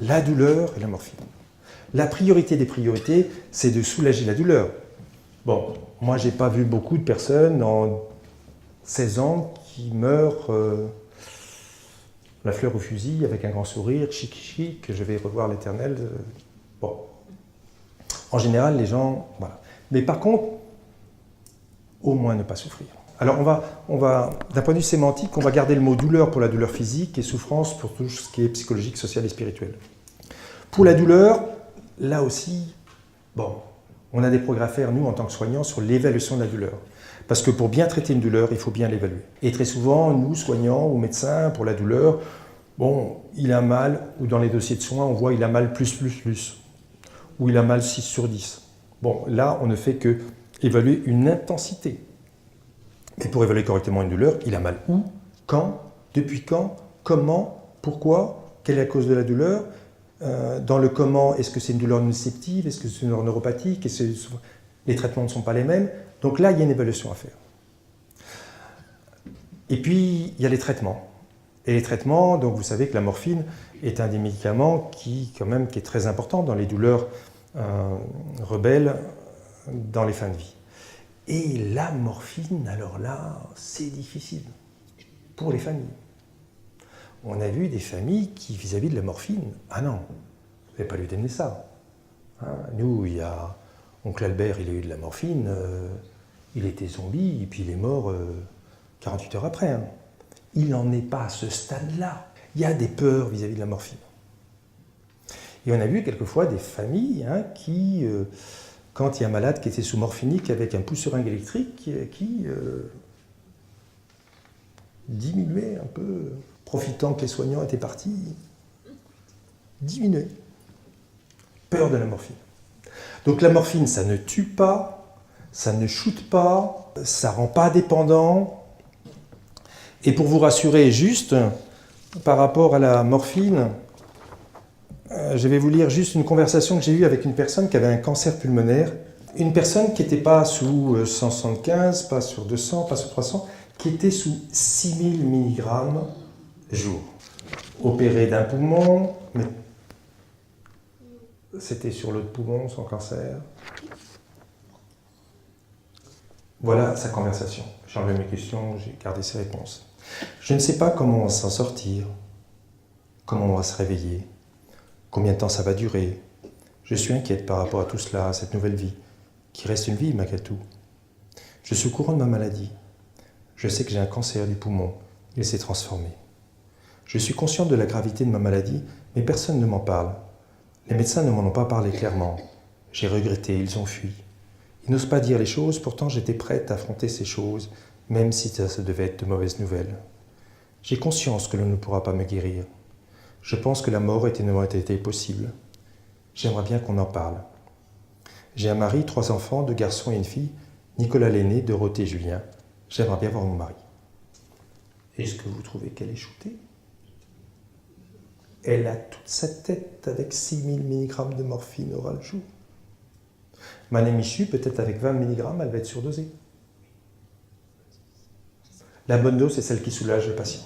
la douleur et la morphine. La priorité des priorités, c'est de soulager la douleur. Bon, moi, j'ai pas vu beaucoup de personnes en 16 ans qui meurent la fleur au fusil avec un grand sourire, chic chic, je vais revoir l'Éternel. Bon, en général, les gens, voilà. Mais par contre, au moins ne pas souffrir. Alors on va d'un point de vue sémantique, on va garder le mot douleur pour la douleur physique et souffrance pour tout ce qui est psychologique, social et spirituel. Pour la douleur, là aussi, bon, on a des progrès à faire, nous, en tant que soignants, sur l'évaluation de la douleur. Parce que pour bien traiter une douleur, il faut bien l'évaluer. Et très souvent, nous, soignants ou médecins, pour la douleur, bon, il a mal, ou dans les dossiers de soins, on voit il a mal plus, ou il a mal 6 sur 10. Bon, là, on ne fait que évaluer une intensité. Mais pour évaluer correctement une douleur, il a mal où, quand, depuis quand, comment, pourquoi, quelle est la cause de la douleur, dans le comment, est-ce que c'est une douleur nociceptive, est-ce que c'est une douleur neuropathique, les traitements ne sont pas les mêmes. Donc là, il y a une évaluation à faire. Et puis, il y a les traitements. Et les traitements, donc vous savez que la morphine est un des médicaments qui est très important dans les douleurs rebelles dans les fins de vie. Et la morphine, alors là, c'est difficile pour les familles. On a vu des familles qui, vis-à-vis de la morphine, ah non, vous n'avez pas lui donner ça. Hein, nous, il y a oncle Albert, il a eu de la morphine, il était zombie, et puis il est mort 48 heures après. Hein. Il n'en est pas à ce stade-là. Il y a des peurs vis-à-vis de la morphine. Et on a vu quelquefois des familles qui, quand il y a un malade qui était sous morphinique avec un pousse-seringue électrique, qui diminuait un peu, profitant que les soignants étaient partis, diminuait. Peur de la morphine. Donc la morphine, ça ne tue pas, ça ne shoote pas, ça ne rend pas dépendant. Et pour vous rassurer juste, par rapport à la morphine, je vais vous lire juste une conversation que j'ai eue avec une personne qui avait un cancer pulmonaire. Une personne qui n'était pas sous 175, pas sur 200, pas sur 300, qui était sous 6000 mg jour. Opéré d'un poumon, mais c'était sur l'autre poumon, son cancer. Voilà sa conversation. J'ai enlevé mes questions, j'ai gardé ses réponses. Je ne sais pas comment on va s'en sortir, comment on va se réveiller, combien de temps ça va durer. Je suis inquiète par rapport à tout cela, à cette nouvelle vie, qui reste une vie malgré tout. Je suis au courant de ma maladie. Je sais que j'ai un cancer du poumon. Il s'est transformé. Je suis consciente de la gravité de ma maladie, mais personne ne m'en parle. Les médecins ne m'en ont pas parlé clairement. J'ai regretté, ils ont fui. Ils n'osent pas dire les choses, pourtant j'étais prête à affronter ces choses, même si ça devait être de mauvaises nouvelles. J'ai conscience que l'on ne pourra pas me guérir. Je pense que la mort était une été possible. J'aimerais bien qu'on en parle. J'ai un mari, 3 enfants, 2 garçons et une fille, Nicolas l'aîné, Dorothée et Julien. J'aimerais bien voir mon mari. Est-ce que vous trouvez qu'elle est shootée? Elle a toute sa tête avec 6000 mg de morphine orale jour. Madame Michu, peut-être avec 20 mg, elle va être surdosée. La bonne dose, c'est celle qui soulage le patient.